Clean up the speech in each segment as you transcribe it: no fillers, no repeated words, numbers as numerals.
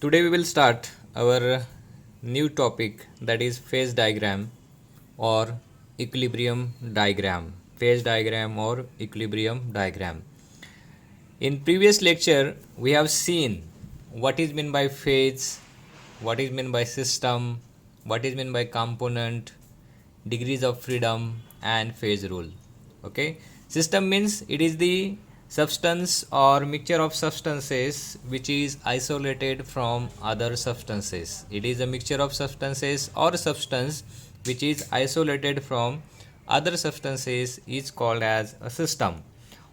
Today we will start our new topic, that is phase diagram or equilibrium diagram. Phase diagram or equilibrium diagram. In previous lecture we have seen what is meant by phase, what is meant by system, what is meant by component, degrees of freedom and phase rule. Okay, system means it is the substance or mixture of substances which is isolated from other substances. It is a mixture of substances or substance which is isolated from other substances is called as a system.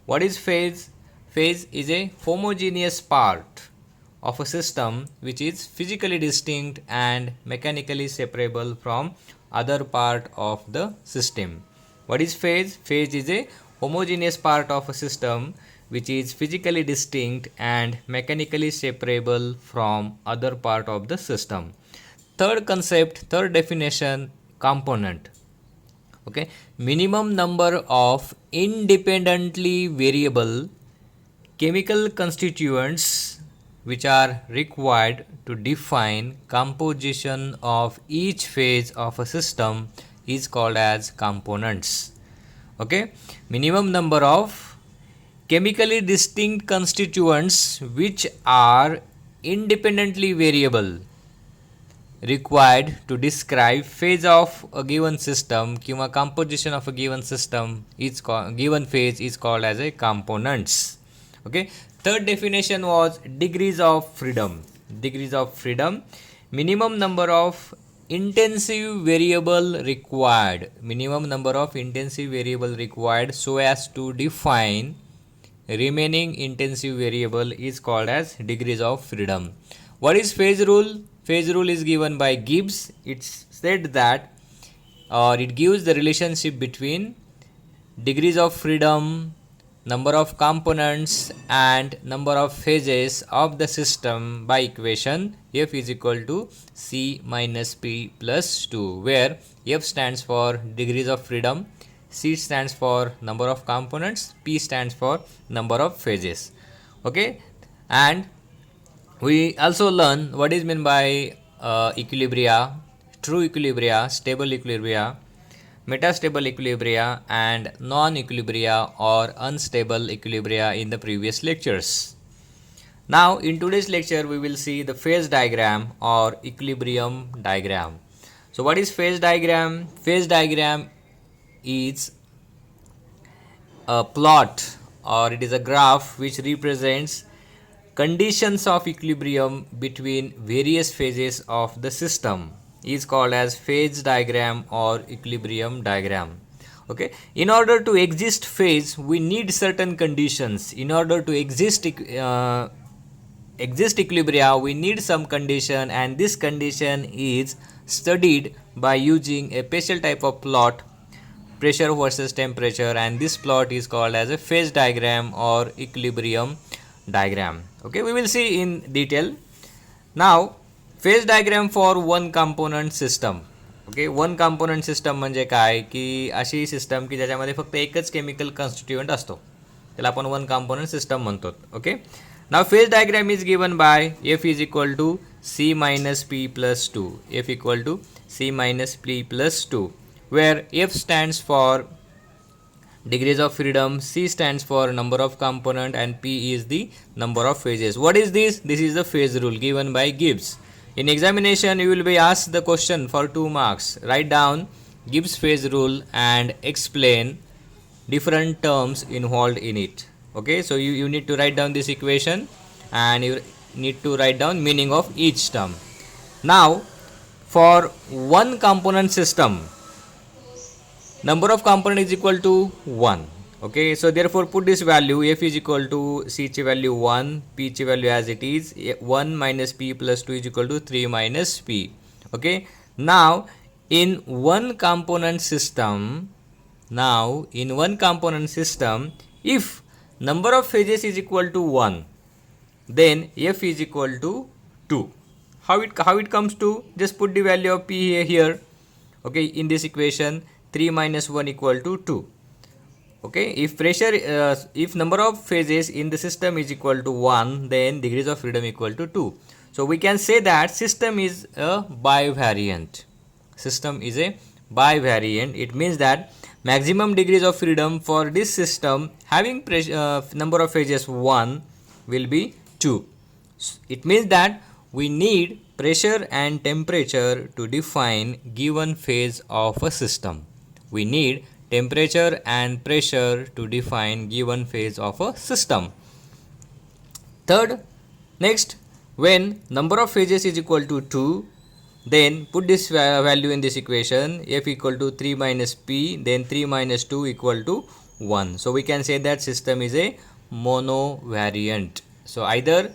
What is phase? Phase is a homogeneous part of a system which is physically distinct and mechanically separable from other part of the system. What is phase? Phase is a homogeneous part of a system which is physically distinct and mechanically separable from other part of the system. Third concept, third definition, component. Okay, minimum number of independently variable chemical constituents which are required to define composition of each phase of a system is called as components. Okay, minimum number of chemically distinct constituents which are independently variable required to describe phase of a given system किंवा composition of a given system is given phase is called as a components. Okay, third definition was degrees of freedom. Degrees of freedom, minimum number of intensive variable required, minimum number of intensive variable required so as to define remaining intensive variable is called as degrees of freedom. What is phase rule? Phase rule is given by Gibbs. It's said that it gives the relationship between degrees of freedom, number of components and number of phases of the system by equation F is equal to C minus P plus 2, where F stands for degrees of freedom, C stands for number of components, P stands for number of phases. Okay, and we also learn what is meant by equilibria, true equilibria, stable equilibria, metastable equilibria and non-equilibria or unstable equilibria in the previous lectures. Now in today's lecture we will see the phase diagram or equilibrium diagram. So what is phase diagram? Phase diagram is a plot or it is a graph which represents conditions of equilibrium between various phases of the system is called as phase diagram or equilibrium diagram. Okay, in order to exist phase we need certain conditions. In order to exist equilibria we need some condition, and this condition is studied by using a special type of plot, pressure versus temperature, and this plot is called as a phase diagram or equilibrium diagram. Okay, we will see in detail. Now phase diagram for one component system. Okay, one component system म्हणजे काय की अशी system की ज्याच्यामध्ये फक्त एकच chemical constituent असतो, त्याला आपण वन कंपोनंट सिस्टम म्हणतो. Okay, now phase diagram is given by F is equal to C minus P plus 2, F equal to C minus P plus 2, where F stands for degrees of freedom, C stands for number of component and P is the number of phases. What is this? This is the phase rule given by Gibbs. In examination you will be asked the question for 2 marks. Write down Gibbs phase rule and explain different terms involved in it. Okay, so you need to write down this equation and you need to write down meaning of each term. Now for one component system, number of component is equal to 1. Okay, so therefore put this value F is equal to C ची value 1, P ची value as it is 1 minus P plus 2 is equal to 3 minus P. Okay, now in one component system, if number of phases is equal to 1, then F is equal to 2. How it comes to? Just put the value of P here. Okay, in this equation 3 minus 1 equal to 2. Okay, if number of phases in the system is equal to 1, then degrees of freedom equal to 2. So we can say that system is a bivariant. System is a bivariant. It means that maximum degrees of freedom for this system having number of phases 1 will be 2. It means that we need pressure and temperature to define given phase of a system. We need temperature and pressure to define given phase of a system. Third, next, when number of phases is equal to 2, then put this value in this equation, F equal to 3 minus P, then 3 minus 2 equal to 1. So we can say that system is a monovariant. So either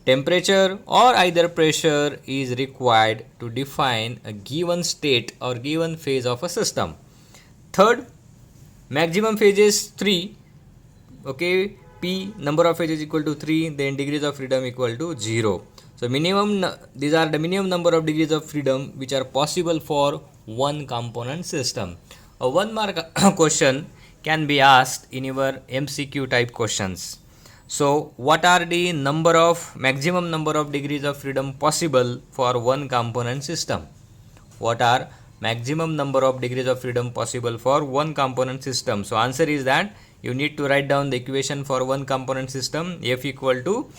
temperature or either pressure is required to define a given state or given phase of a system. Third, maximum phase is 3. Okay, P number of phases equal to 3, then degrees of freedom equal to 0. So minimum, these are the minimum number of degrees of freedom which are possible for one component system. A 1 mark question can be asked in your MCQ type questions. So what are the maximum number of degrees of freedom possible for one component system? What are maximum number of degrees of freedom possible for one component system? So answer is that you need to write down the equation for one component system, F equal to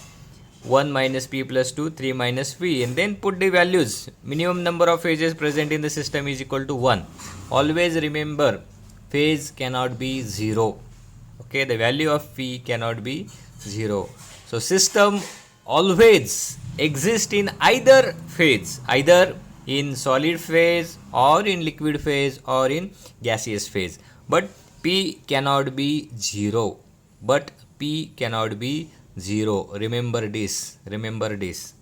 1 minus P plus 2, 3 minus V, and then put the values. Minimum number of phases present in the system is equal to 1. Always remember, phase cannot be 0. Okay, the value of P cannot be 0. So system always exists in either phase, either in solid phase or in liquid phase or in gaseous phase. But P cannot be 0. But P cannot be 0. Remember this. Remember this.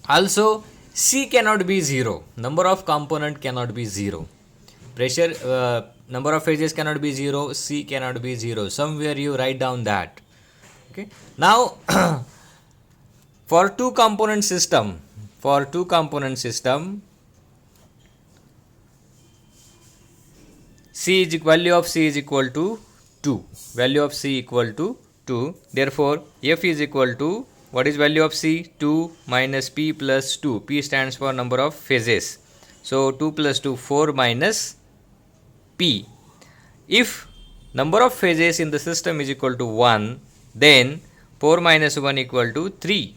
Also, C cannot be 0. Number of component cannot be 0. Pressure, number of phases cannot be 0. C cannot be 0. Somewhere you write down that. Okay. Now, for two component system, value of C is equal to 2. Value of C equal to 2. Therefore, F is equal to, what is value of C? 2 minus P plus 2. P stands for number of phases. So 2 plus 2, 4 minus P. If number of phases in the system is equal to 1, then 4 minus 1 equal to 3.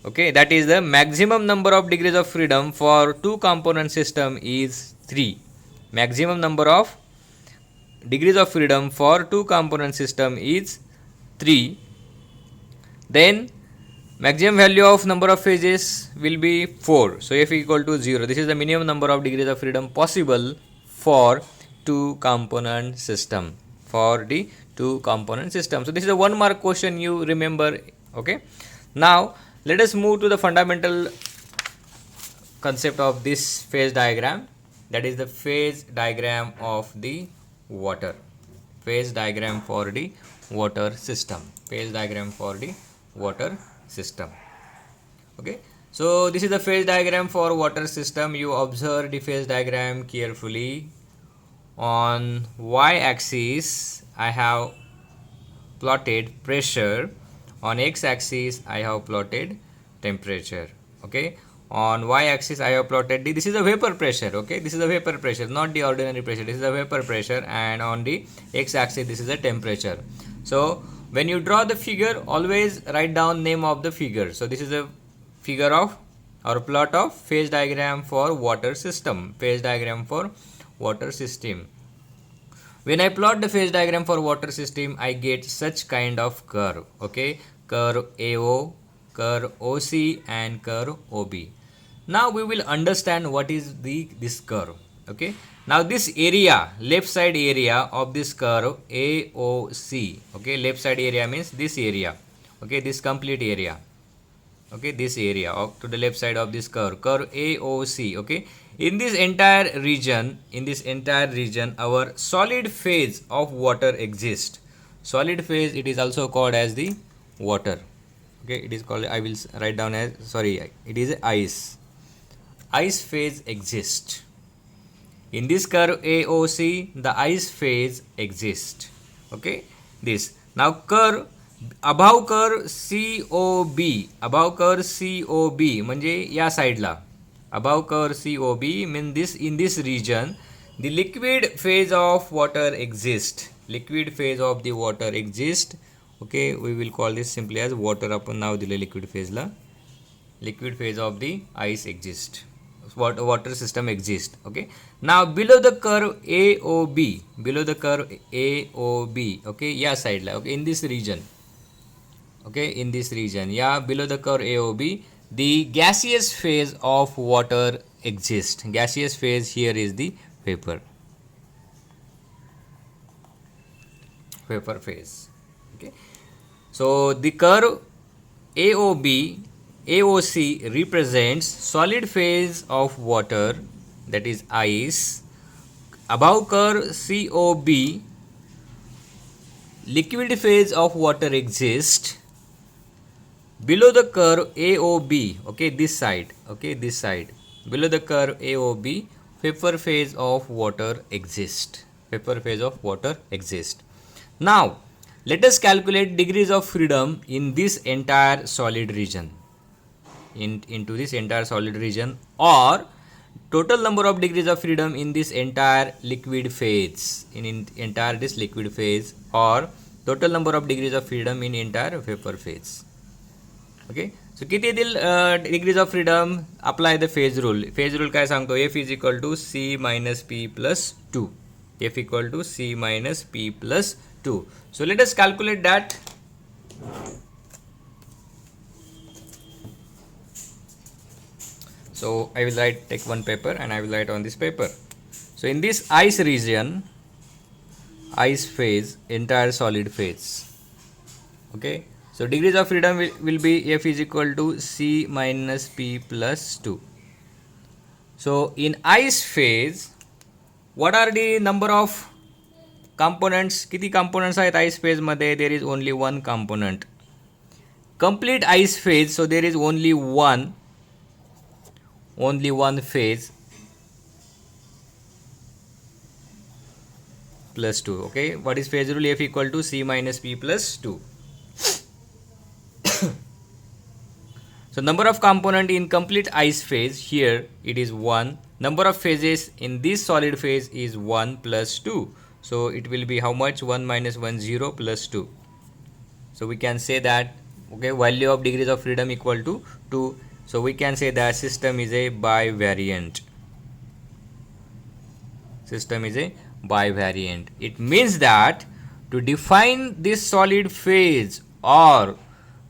Okay, that is the maximum number of degrees of freedom for two component system is 3. Maximum number of degrees of freedom for two component system is 3. Then maximum value of number of phases will be 4. So F equal to 0. This is the minimum number of degrees of freedom possible for two component system. For the two component system. So this is a 1 mark question, you remember. Okay. Now let us move to the fundamental concept of this phase diagram. That is the phase diagram of the water. Phase diagram for the water system. Phase diagram for the water system. Okay. So this is the phase diagram for water system. You observe the phase diagram carefully. On y-axis I have plotted pressure. On x-axis I have plotted temperature. Okay. On y-axis I have plotted this is a vapor pressure. Okay, this is a vapor pressure, not the ordinary pressure. This is a vapor pressure, and on the x-axis this is a temperature. So when you draw the figure, always write down name of the figure. So this is a figure of or plot of phase diagram for water system. Phase diagram for water system. When I plot the phase diagram for water system, I get such kind of curve. Okay, curve AO, curve OC, and curve OB. Now we will understand what is this curve. Okay, now this area, left side area of this curve AOC. Okay, left side area means this area. Okay, this complete area. Okay, this area to the left side of this curve AOC. Okay, in this entire region, our solid phase of water exists. Solid phase, it is also called as the water. Okay, it is called, I will write down as, sorry, it is ice. Ice phase exists. In this curve AOC, the ice phase exists. Okay, this. Now curve अभाव कर COB, अभाव कर COB म्हणजे या साईडला अभाव कर COB mean this in this region the liquid phase of water exist, liquid phase of the water exist. Okay, we will call this simply as water. आपण नाव दिले liquid phase La. Liquid phase of the ice exist, water system exist. Okay, now below the curve AOB, below the curve AOB, okay, या side La, okay, in this region, okay, in this region, yeah, below the curve AOB the gaseous phase of water exists. Gaseous phase here is the vapor phase. Okay, so the curve AOC represents solid phase of water, that is ice. Above curve COB liquid phase of water exists. Below the curve AOB, okay, this side, okay, this side, below the curve AOB vapor phase of water exists. Vapor phase of water exists. Now let us calculate degrees of freedom in this entire solid region, into this entire solid region, or total number of degrees of freedom in this entire liquid phase, in entire this liquid phase, or total number of degrees of freedom in entire vapor phase. Okay, so किती येतील degrees of freedom? Apply the phase rule. Phase rule काय सांगतो? F is equal to C minus P plus 2. F equal to C minus P plus 2. So let us calculate that. So I will take one paper and I will write on this paper. So in this ice region, ice phase, entire solid phase. Okay, so degrees of freedom will be F is equal to C minus P plus 2. So in ice phase, what are the number of components? किती components आहेत ice phase मध्ये? There is only one component. Complete ice phase, so there is only one phase plus 2. Okay, what is phase rule? F equal to C minus P plus 2. So number of component in complete ice phase, here it is 1. Number of phases in this solid phase is 1 plus 2. So it will be how much? 1 minus 1, 0 plus 2. So we can say that, okay, value of degrees of freedom equal to 2. So we can say that system is a bivariant. System is a bivariant. It means that to define this solid phase or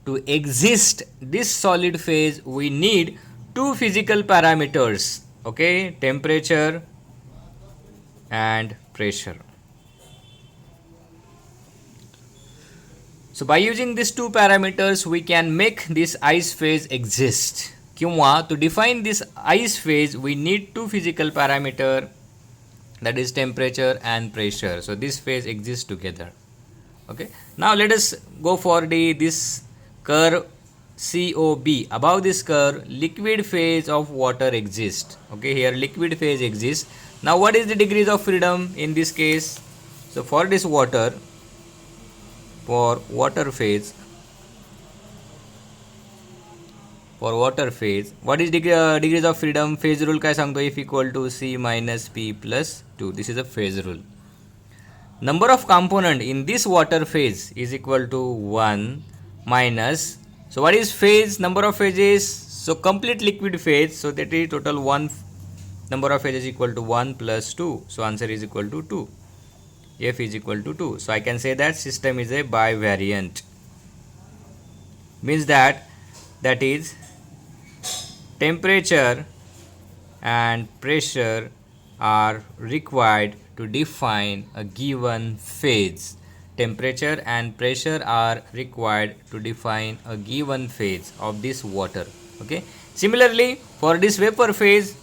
to exist this solid phase, we need two physical parameters, okay, temperature and pressure. So by using these two parameters, we can make this ice phase exist. किंवा to define this ice phase, we need two physical parameter, that is temperature and pressure. So this phase exists together. Okay, now let us go for this curve COB. Above this curve, liquid phase of water exists. Okay, here liquid phase exists. Now what is the degrees of freedom in this case? So for this water, for water phase, what is degrees of freedom? Phase rule काय सांगतो? F equal to C minus P plus 2. This is a phase rule. Number of component in this water phase is equal to 1 minus, so what is phase? Number of phases, so complete liquid phase, so that is total 1, number of phases equal to 1 plus 2, so answer is equal to 2. F is equal to 2. So I can say that system is a bivariant. Means that is temperature and pressure are required to define a given phase. Temperature and pressure are required to define a given phase of this water. Okay, similarly for this vapor phase,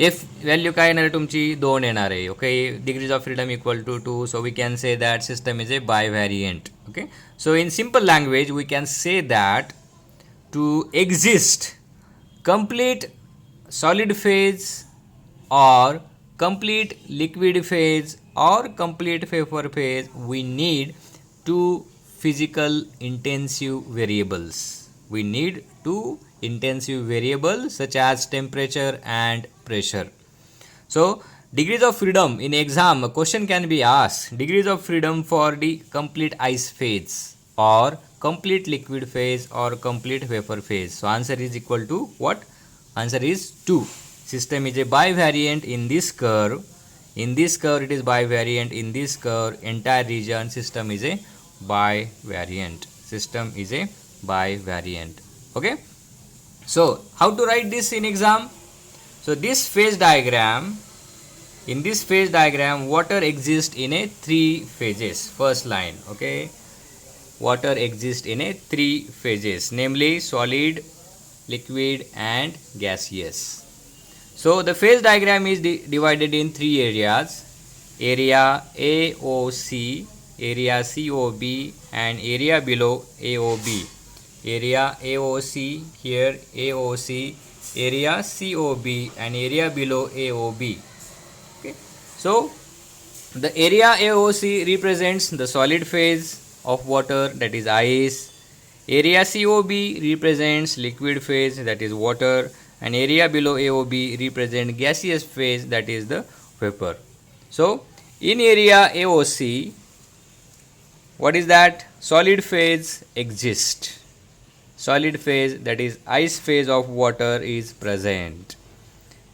F value काय येणार आहे तुमची? 2 येणार आहे. Okay, degrees of freedom equal to 2. So we can say that system is a bivariant. Okay, so in simple language we can say that to exist complete solid phase or complete liquid phase or complete vapor phase, we need two physical intensive variables. We need two intensive variables such as temperature and pressure. So degrees of freedom in exam, a question can be asked, degrees of freedom for the complete ice phase or complete liquid phase or complete vapor phase. So answer is equal to what? Answer is 2. System is a bivariant in this curve. In this curve it is bivariant. In this curve entire region system is a bivariant. System is a bivariant. Okay. So how to write this in exam? So this phase diagram, in this phase diagram water exists in a 3 phases. First line, okay, water exists in a 3 phases, namely solid, liquid and gaseous. So the phase diagram is divided in 3 areas: area AOC, area COB and area below AOB. Area AOC, here AOC, area COB and area below AOB. Okay. So the area AOC represents the solid phase of water, that is ice. Area COB represents liquid phase, that is water, and area below AOB represents gaseous phase, that is the vapor. So in area AOC, what is that? Solid phase exists. Solid phase, that is ice phase of water, is present.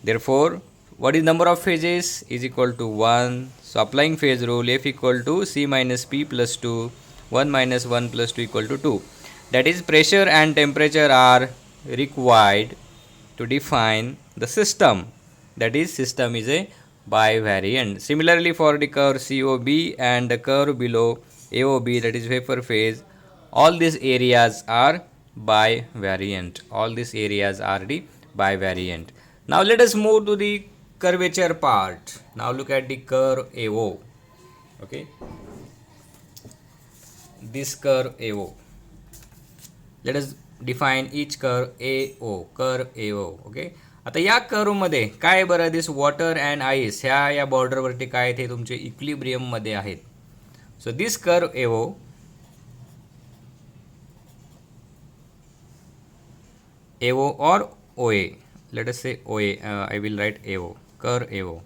Therefore what is number of phases? Is equal to 1. So applying phase rule, F equal to C minus P plus 2, 1 minus 1 plus 2 equal to 2. That is pressure and temperature are required to define the system. That is system is a bivariant. Similarly for the curve COB and the curve below AOB, that is vapor phase, all these areas are bivariant. All these areas are the bivariant. Now let us move to the curvature part. Now look at the curve AO. Okay, this curve AO. Let us define each curve AO. Curve AO. Okay. आता या curve मध्ये काय बरं, this water and ice ह्या या बॉर्डरवरती काय ते तुमचे इक्विलिब्रियम मध्ये आहेत. So this curve AO or OA. Let us say OA. I will write AO. Curve AO.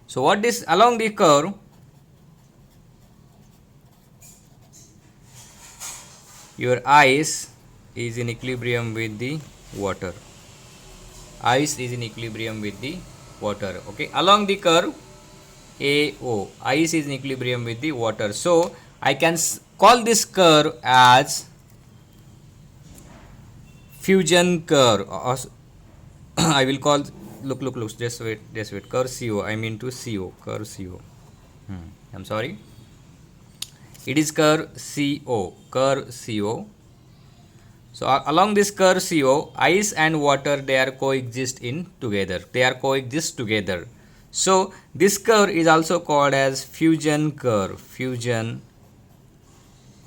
So what is along the curve? Your ice is in equilibrium with the water. Ice is in equilibrium with the water. Okay. Along the curve AO, ice is in equilibrium with the water. So I can call this curve as fusion curve. I will call, look, just wait, curve CO, I mean to CO, curve CO. I'm sorry, it is curve CO, curve CO. So along this curve CO, ice and water, they are coexist together. So this curve is also called as fusion curve, fusion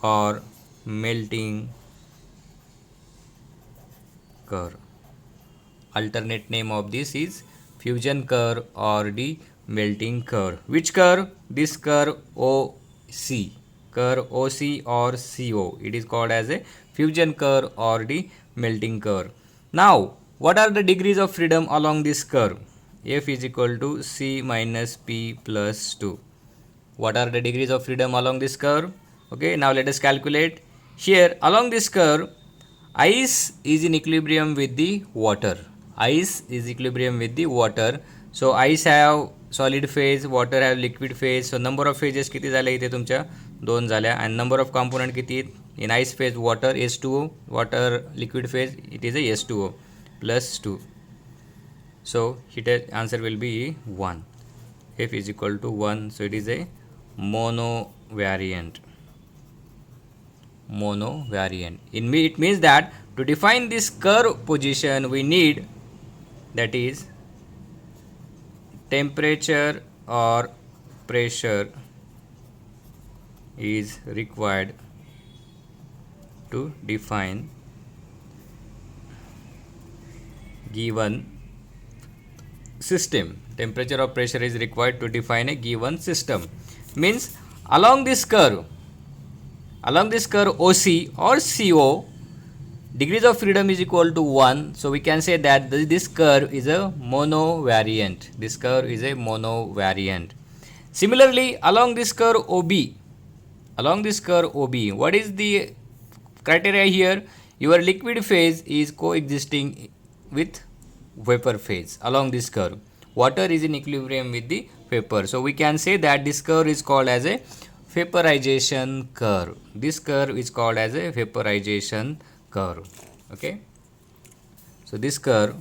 or melting curve. Alternate name of this is fusion curve or the melting curve. Which curve? This curve OC, curve OC or CO. It is called as a fusion curve or the melting curve. Now what are the degrees of freedom along this curve? F is equal to C minus P plus 2. What are the degrees of freedom along this curve? Okay, now let us calculate. Here along this curve, ice is in equilibrium with the water. Ice is equilibrium with the water. So ice have solid phase, water have liquid phase. So number of phases किती झाल्या इथे तुमच्या 2 झाल्या. And number of component किती? In ice phase water H2O, water liquid phase it is a H2O plus 2. So here answer will be 1. F is equal to 1. So it is a monovariant. It means that to define this curve position we need, that is temperature or pressure is required to define given system. Temperature or pressure is required to define a given system. Means along this curve Along this curve OC or CO, degrees of freedom is equal to 1. So we can say that this curve is a monovariant. This curve is a monovariant. Similarly, along this curve OB, what is the criteria here? Your liquid phase is coexisting with vapor phase along this curve. Water is in equilibrium with the vapor. So we can say that this curve is called as a vaporization curve. This curve is called as a vaporization curve. Okay. So this curve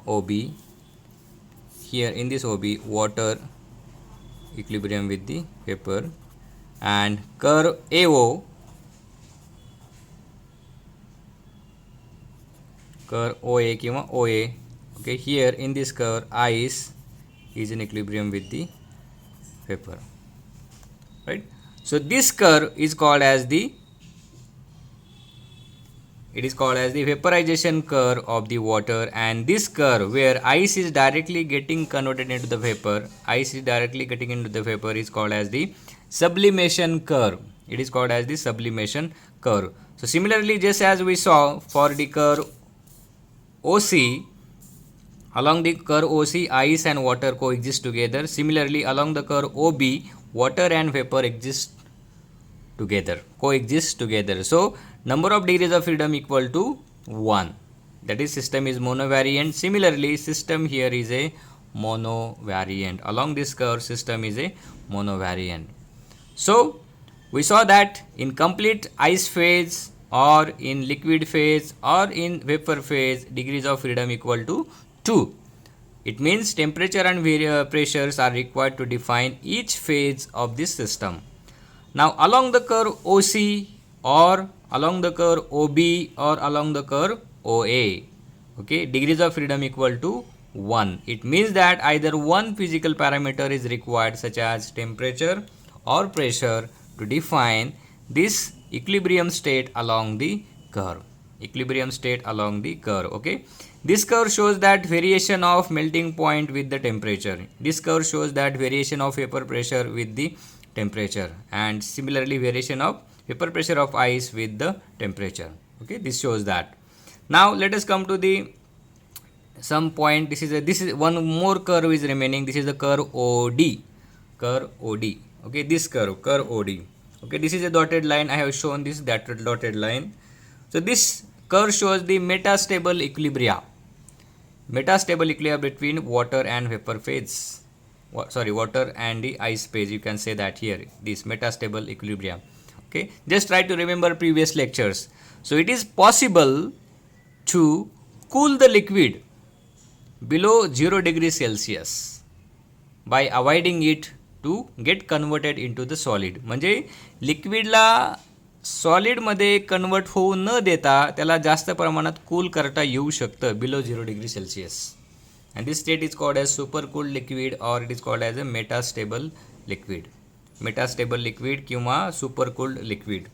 OB, here in this OB, water equilibrium with the vapor, and curve AO, curve OA किंवा OA. Okay, here in this curve ice is in equilibrium with the vapor, right? So this curve is called as the vaporization curve of the water, and this curve where ice is directly getting converted into the vapor, is called as the sublimation curve. It is called as the sublimation curve. So similarly, just as we saw for the curve OC, along the curve OC, ice and water coexist together. Similarly, along the curve OB, water and vapor coexist together. So number of degrees of freedom equal to 1. That is, system is monovariant. Similarly, system here is a monovariant. Along this curve, system is a monovariant. So we saw that in complete ice phase or in liquid phase or in vapor phase, degrees of freedom equal to 2. It means temperature and pressures are required to define each phase of this system. Now along the curve OC or along the curve OB or along the curve OA, okay, degrees of freedom equal to 1. It means that either one physical parameter is required, such as temperature or pressure, to define this equilibrium state along the curve. Okay. This curve shows that variation of melting point with the temperature. This curve shows that variation of vapor pressure with the temperature, and similarly variation of vapor pressure of ice with the temperature. Okay, this shows that. Now let us come to the some point. This is one more curve is remaining. This is the curve OD. Okay, this curve OD. Okay, this is a dotted line. I have shown this dotted line. So this curve shows the metastable equilibria between water and vapor phase. Water and the ice phase. You can say that here, this metastable equilibria. Okay, just try to remember previous lectures. So it is possible to cool the liquid below 0 degrees Celsius by avoiding it to get converted into the solid. म्हणजे लिक्विडला सॉलिडमध्ये convert होऊ न देता त्याला जास्त प्रमाणात cool करता येऊ शकतं below 0 degree Celsius. And this state is called as supercooled liquid, or it is called as a metastable liquid. Metastable liquid किंवा supercooled liquid.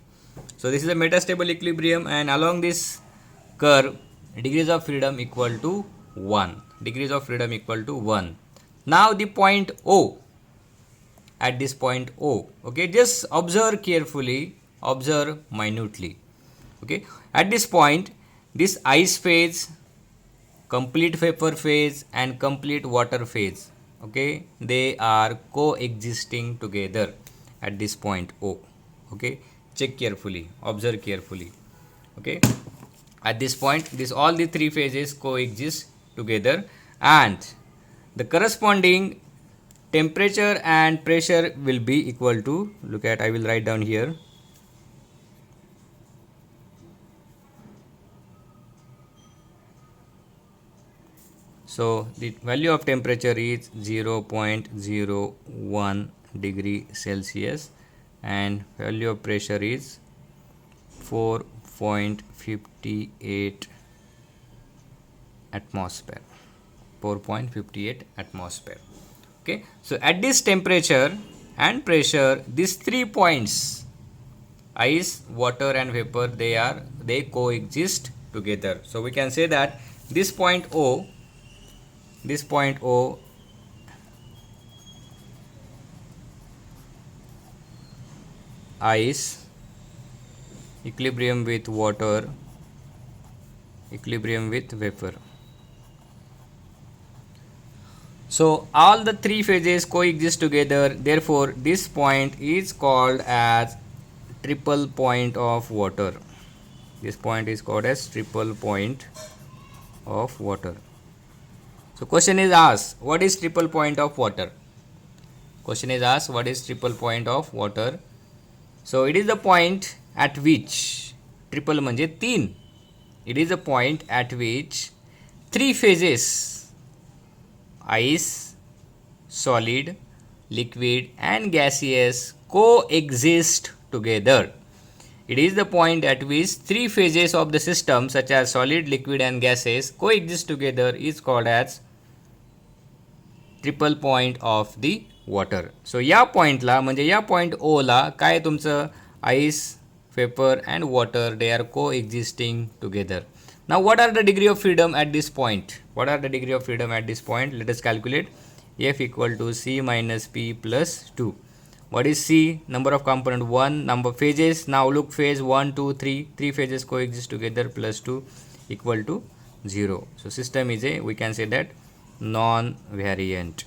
So this is a metastable equilibrium, and along this curve, degrees of freedom equal to 1. Now the point O. At this point O, okay, just observe carefully, observe minutely. Okay, at this point, this ice phase, complete vapor phase and complete water phase, okay, they are coexisting together at this point O. Okay, check carefully, observe carefully. Okay, at this point, all the three phases coexist together, and the corresponding temperature and pressure will be equal to, look at, I will write down here. So the value of temperature is 0.01 degree Celsius and value of pressure is 4.58 atmosphere. 4.58 atmosphere. Okay, so at this temperature and pressure, these 3 points, ice, water and vapor, they coexist together. So we can say that this point O ice, equilibrium with water, equilibrium with vapor. So all the three phases coexist together, therefore this point is called as triple point of water. This point is called as triple point of water. So question is asked, what is triple point of water? Question is asked, what is triple point of water? So it is the point at which, triple म्हणजे तीन, it is a point at which three phases, ice, solid, liquid and gaseous coexist together. It is the point at which three phases of the system such as solid, liquid and gases coexist together is called as triple point of the water. So या पॉईंटला म्हणजे या point ओला काय तुमचं ice, vapour and water they are coexisting together. Now what are the degree of freedom at this point? What are the degree of freedom at this point? Let us calculate. F equal to C minus P plus 2. What is C? Number of component 1. Number phases. Now look phase 1, 2, 3. 3 phases coexist together plus 2 equal to 0. So system is a, we can say that, non-variant.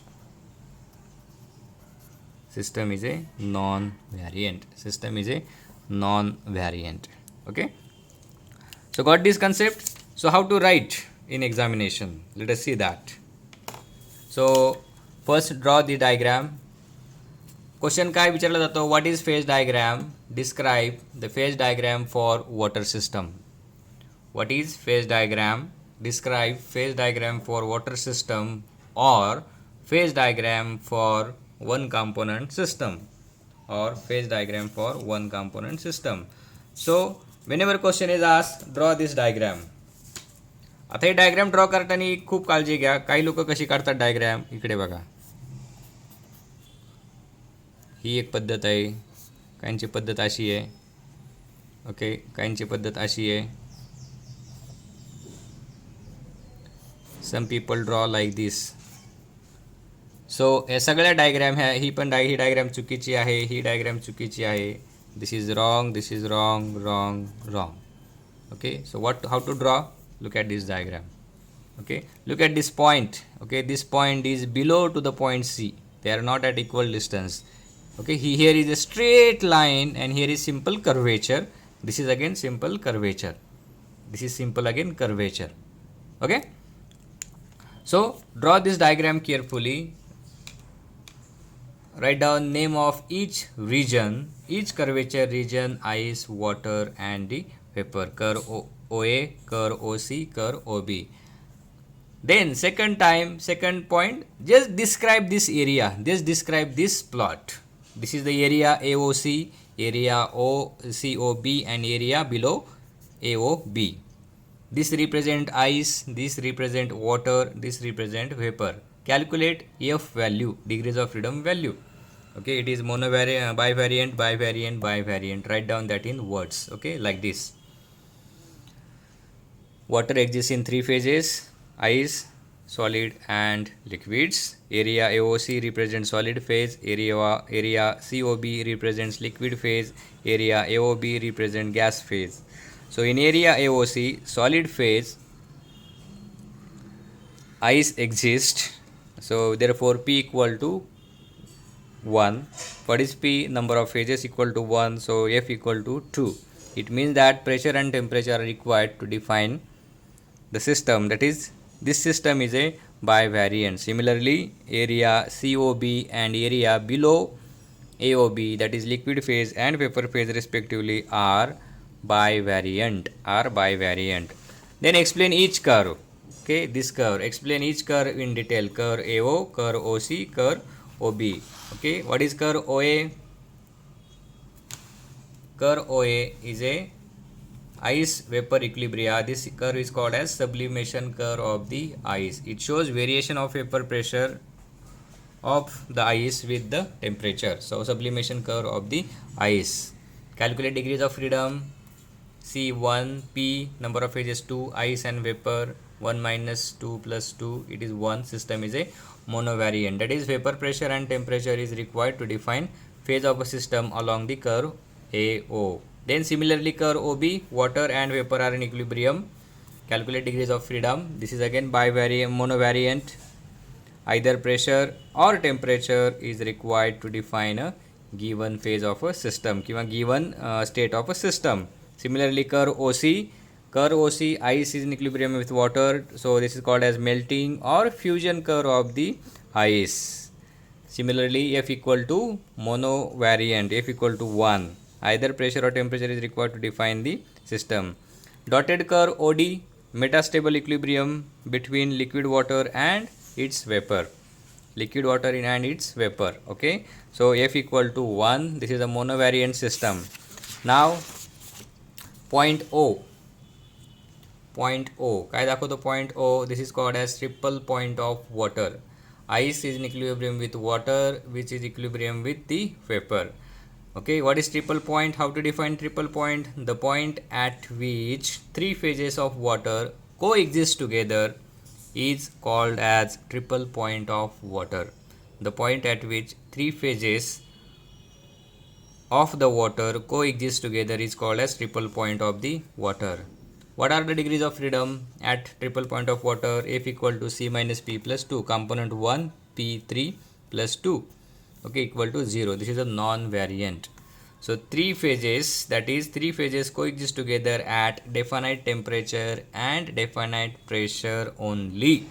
System is a non-variant. System is a non-variant. Okay. So got this concept. So how to write in examination? Let us see that. So first draw the diagram. Question काय विचारला जातो? What is phase diagram? Describe the phase diagram for water system. What is phase diagram? Describe phase diagram for water system or phase diagram for one component system or phase diagram for one component system. So whenever question is asked, draw this diagram. आता हे diagram draw करताना खूप काळजी घ्या. काही लोक कशी काढतात diagram, इकडे बघा, ही एक पद्धत आहे, काहींची पद्धत अशी आहे. ओके, काहींची पद्धत अशी आहे. Some people draw like this. So हे सगळ्या डायग्राम ह्या, ही पण ही डायग्राम चुकीची आहे, ही डायग्राम चुकीची आहे. This is wrong, this is wrong, wrong, wrong. Okay, so what, how to draw? Look at this diagram. Okay, look at this point. Okay, this point is below to the point C. They are not at equal distance. Okay, here is a straight line and here is simple curvature. This is again simple curvature. This is simple again curvature. Okay, so draw this diagram carefully. Write down name of each region, each curvature region, ice, water and the vapor. Curve OA, curve OC, curve OB. Then second point, just describe this area, just describe this plot. This is the area AOC, area OCOB and area below AOB. This represent ice, this represent water, this represent vapor. Calculate F value, degrees of freedom value. Okay, it is monovariant, bivariant, bivariant, bivariant. Write down that in words. Okay, like this. Water exists in three phases: ice, solid and liquids. Area AOC represents solid phase, area COB represents liquid phase, area AOB represents gas phase. So in area AOC, solid phase, ice exists. So therefore P equal to 1. What is P? Number of phases equal to 1. So F equal to 2. It means that pressure and temperature are required to define the system, that is this system is a bivariant. Similarly, area COB and area below AOB, that is liquid phase and vapor phase respectively, are bivariant. Then explain each curve. Okay, this curve, explain each curve in detail. Curve AO, curve OC, curve OB. Okay, what is curve OA? Curve OA is a ice vapor equilibria. This curve is called as sublimation curve of the ice. It shows variation of vapor pressure of the ice with the temperature. So sublimation curve of the ice. Calculate degrees of freedom. C1, P, number of phases 2, ice and vapor, 1 minus 2 plus 2, it is 1. System is a monovariant. That is vapor pressure and temperature is required to define phase of a system along the curve AO. Then similarly curve OB, water and vapor are in equilibrium. Calculate degrees of freedom. This is again bivariant, monovariant. Either pressure or temperature is required to define a given phase of a system, given state of a system. Similarly curve OC, ice is in equilibrium with water, so this is called as melting or fusion curve of the ice. Similarly F equal to monovariant, F equal to 1. Either pressure or temperature is required to define the system. Dotted curve OD, metastable equilibrium between liquid water and its vapor, and its vapor. Okay, so F equal to 1. This is a monovariant system. Now point O, काय दाखवतो point O? This is called as triple point of water. Ice is in equilibrium with water, which is equilibrium with the vapor. Okay, what is triple point? How to define triple point? The point at which three phases of water coexist together is called as triple point of water. The point at which three phases of the water coexist together is called as triple point of the water. What are the degrees of freedom at triple point of water? F equal to C minus P plus 2, component 1 P3 plus 2, okay, equal to 0. This is a non-variant. So three phases, that is three phases coexist together at definite temperature and definite pressure only.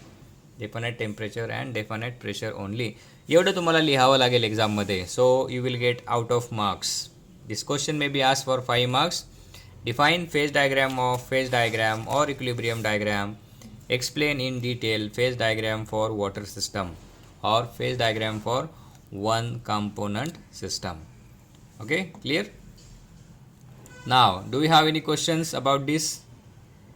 Definite temperature and definite pressure only. एवढं तुम्हाला लिहावं लागेल एक्झाममध्ये. So you will get out of marks. This question may be asked for 5 marks. Define phase diagram of phase diagram or equilibrium diagram. Explain in detail phase diagram for water system or phase diagram for one component system. Okay, clear? Now, do we have any questions about this?